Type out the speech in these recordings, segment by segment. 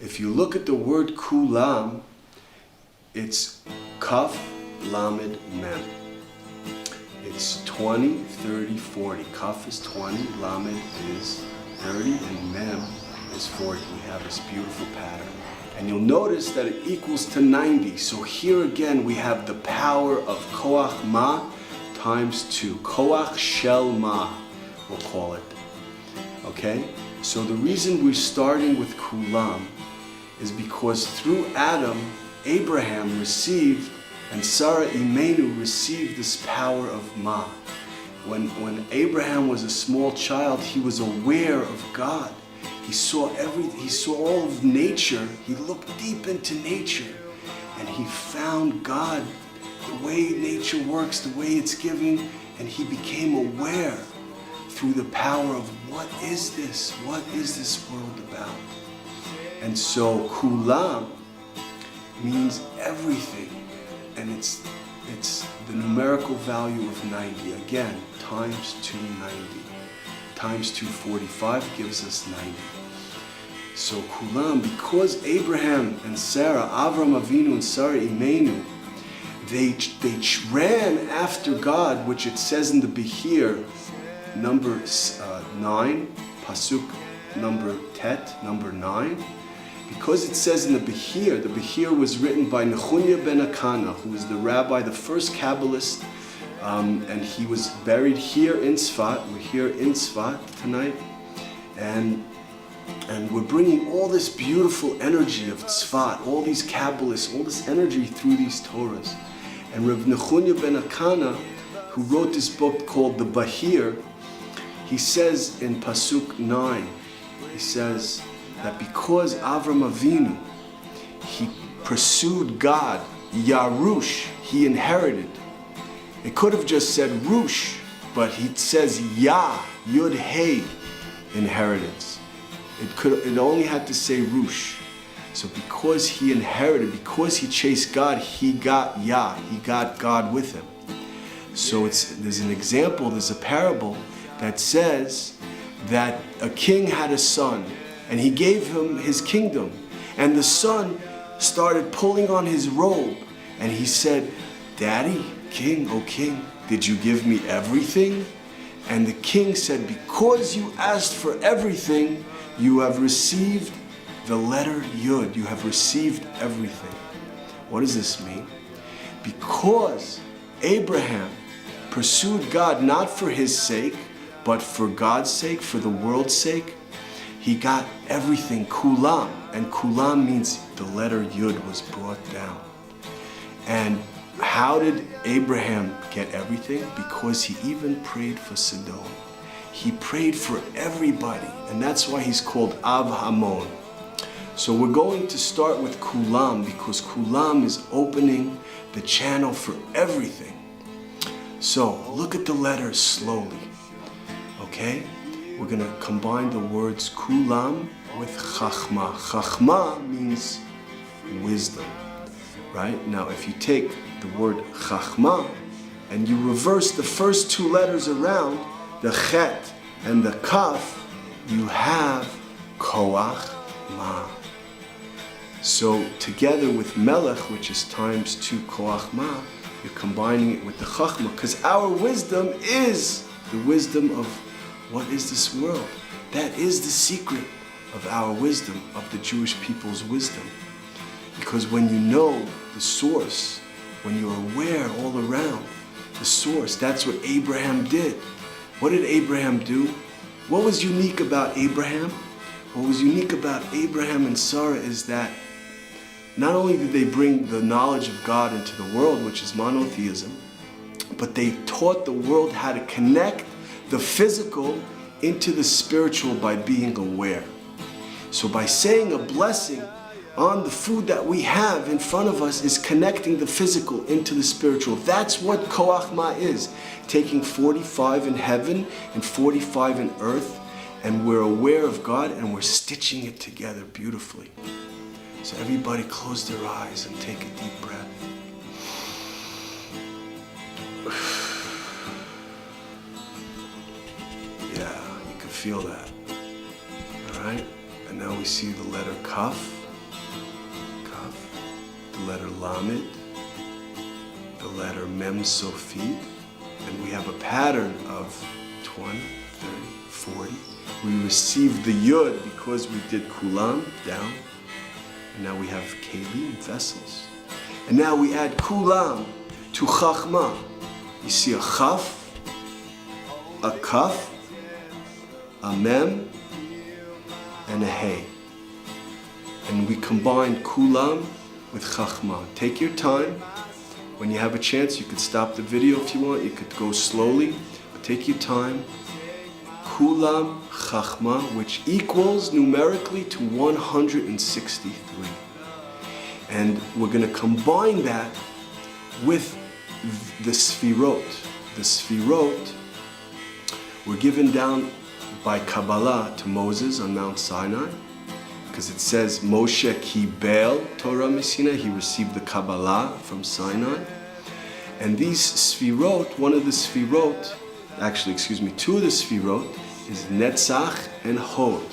If you look at the word kulam, it's kaf, lamed, mem. It's 20, 30, 40. Kaf is 20, lamed is 30, and mem is 40. We have this beautiful pattern. And you'll notice that it equals to 90. So here again we have the power of koach ma times 2. Koach shel ma, we'll call it. Okay? So the reason we're starting with kulam is because through Adam, Abraham received, and Sarah Imenu received this power of ma. When Abraham was a small child, he was aware of God. He saw all of nature. He looked deep into nature, and he found God, the way nature works, the way it's giving, and he became aware through the power of what is this? What is this world about? And so kulam means everything, and it's the numerical value of 90. Again, times 290. Times 245 gives us 90. So kulam, because Abraham and Sarah, Avram Avinu and Sarah Imenu, they ran after God, which it says in the Behir, number 9, pasuk number tet, number 9. Because it says in the Behir was written by Nechunya ben Akana, who was the rabbi, the first Kabbalist, and he was buried here in Tzfat. We're here in Tzfat tonight, and we're bringing all this beautiful energy of Tzfat, all these Kabbalists, all this energy through these Torahs. And Rav Nechunya ben Akana, who wrote this book called the Behir, he says in pasuk 9, he says that because Avram Avinu, he pursued God, Yarush, he inherited. It could have just said Rush, but he says Ya, Yud Hey, inheritance. It only had to say Rush. So because he inherited, because he chased God, he got Yah, he got God with him. So there's an example, there's a parable that says that a king had a son, and he gave him his kingdom. And the son started pulling on his robe, and he said, "Daddy, king, oh king, did you give me everything?" And the king said, "Because you asked for everything, you have received the letter Yud. You have received everything." What does this mean? Because Abraham pursued God not for his sake, but for God's sake, for the world's sake, he got everything, kulam. And kulam means the letter Yud was brought down. And how did Abraham get everything? Because he even prayed for Sodom. He prayed for everybody, and that's why he's called Av Hamon. So we're going to start with kulam, because kulam is opening the channel for everything. So look at the letters slowly, okay? We're going to combine the words kulam with chachma. Chachma means wisdom, right? Now if you take the word chachma and you reverse the first two letters around, the chet and the kaf, you have koach ma. So together with melech, which is times 2 koach ma, you're combining it with the chachma, because our wisdom is the wisdom of what is this world. That is the secret of our wisdom, of the Jewish people's wisdom. Because when you know the source, when you're aware all around the source, that's what Abraham did. What did Abraham do? What was unique about Abraham? What was unique about Abraham and Sarah is that not only did they bring the knowledge of God into the world, which is monotheism, but they taught the world how to connect the physical into the spiritual by being aware. So by saying a blessing on the food that we have in front of us is connecting the physical into the spiritual. That's what koach ma is. Taking 45 in heaven and 45 in earth, and we're aware of God and we're stitching it together beautifully. So everybody close their eyes and take a deep breath. Yeah, you can feel that. All right? And now we see the letter kaf. letter Lamed, the letter Mem Sofit, and we have a pattern of 20, 30, 40. We received the Yud because we did Kulam, down, and now we have Kelim, vessels. And now we add Kulam to Chachma. You see a Chaf, a Kaf, a Mem, and a Hey. And we combine Kulam with Chachma. Take your time. When you have a chance, you could stop the video if you want. You could go slowly, but take your time. Kulam Chachma, which equals numerically to 163. And we're going to combine that with the Sfirot. The Sfirot were given down by Kabbalah to Moses on Mount Sinai, because it says Moshe Kibel Torah Misina, he received the Kabbalah from Sinai. And these Sfirot, one of the Sfirot, two of the Sfirot is Netzach and Hod.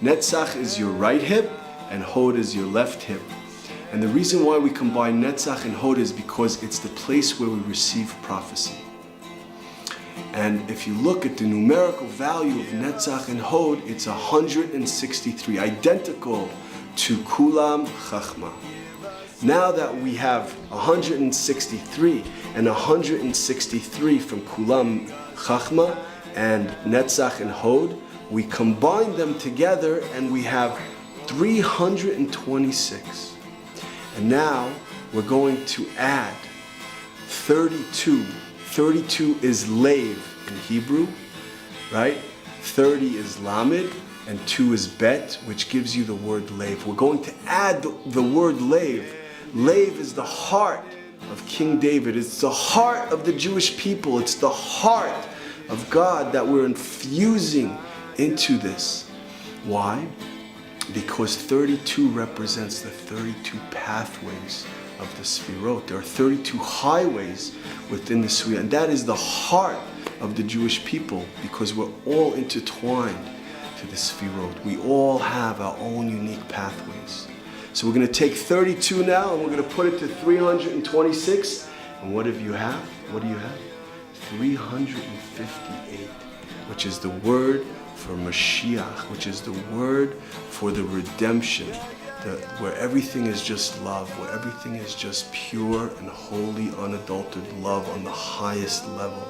Netzach is your right hip and Hod is your left hip. And the reason why we combine Netzach and Hod is because it's the place where we receive prophecy. And if you look at the numerical value of Netzach and Hod, it's 163, identical to Kulam Chachma. Now that we have 163 and 163 from Kulam Chachma and Netzach and Hod, we combine them together and we have 326. And now we're going to add 32. 32 is Lev in Hebrew, right? 30 is Lamed, and 2 is Bet, which gives you the word Lev. We're going to add the word Lev. Lev is the heart of King David. It's the heart of the Jewish people. It's the heart of God that we're infusing into this. Why? Because 32 represents the 32 pathways of the Sfirot. There are 32 highways within the Sfirot, and that is the heart of the Jewish people, because we're all intertwined to the Sfirot. We all have our own unique pathways. So we're going to take 32 now and we're going to put it to 326. And what do you have? 358, which is the word for Mashiach, which is the word for the redemption, where everything is just love, where everything is just pure and holy, unadulterated love on the highest level.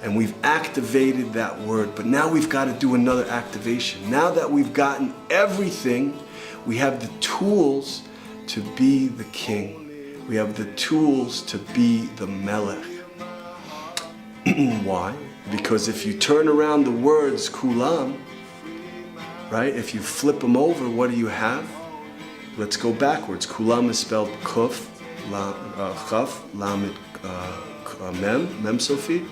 And we've activated that word, but now we've got to do another activation. Now that we've gotten everything, we have the tools to be the king. We have the tools to be the Melech. Why? Because if you turn around the words Kulam, right? If you flip them over, what do you have? Let's go backwards. Kulam is spelled Kuf, Chaf, Lamed, Mem Sofit.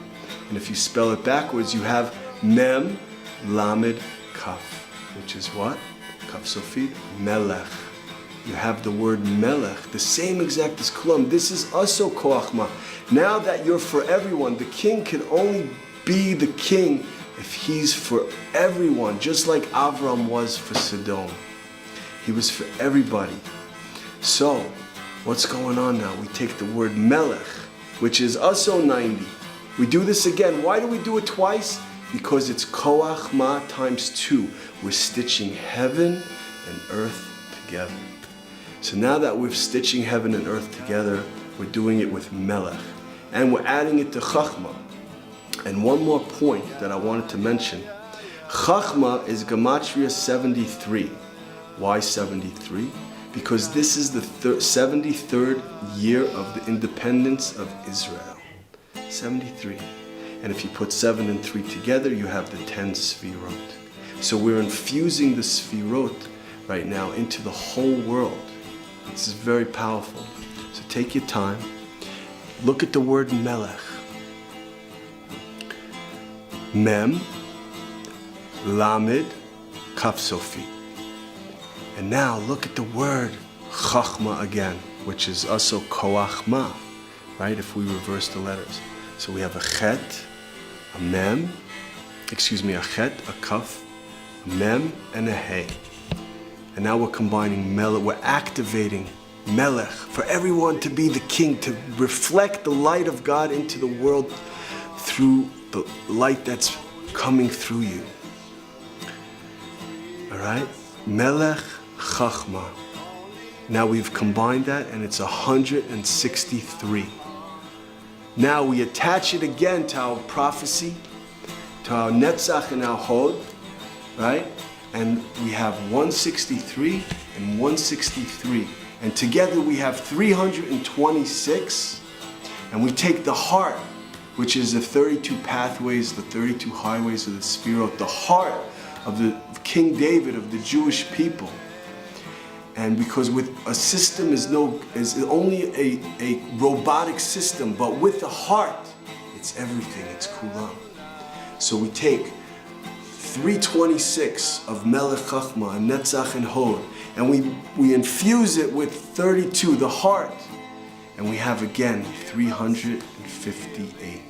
And if you spell it backwards, you have Mem, Lamed, Kaf, which is what? Kaf Sofit, Melech. You have the word Melech, the same exact as Kulam. This is also Koachma. Now that you're for everyone, the king can only be the king if he's for everyone, just like Avram was for Sodom. He was for everybody. So, what's going on now? We take the word Melech, which is also 90. We do this again. Why do we do it twice? Because it's Koach Ma times 2. We're stitching heaven and earth together. So now that we're stitching heaven and earth together, we're doing it with Melech. And we're adding it to Chachma. And one more point that I wanted to mention. Chachma is Gematria 73. Why 73? Because this is the 73rd year of the independence of Israel. 73. And if you put 7 and 3 together, you have the 10 Sfirot. So we're infusing the Sfirot right now into the whole world. This is very powerful. So take your time. Look at the word Melech. Mem, Lamed, Kaf Sofi. And now look at the word Chachma again, which is also Koachma, right? If we reverse the letters. So we have a Chet, a Mem, a Chet, a Kaf, a Mem, and a Hey. And now we're combining Melech, we're activating Melech, for everyone to be the king, to reflect the light of God into the world through the light that's coming through you. All right? Melech Chachma. Now we've combined that and it's 163. Now we attach it again to our prophecy, to our Netzach and our Hod, right? And we have 163 and 163. And together we have 326. And we take the heart, which is the 32 pathways, the 32 highways of the Sefirot, the heart of the King David, of the Jewish people. And because with a system is only a robotic system, but with the heart, it's everything, it's kulam. So we take 326 of Melech Chachma and Netzach and Hod, and we infuse it with 32, the heart, and we have again 358.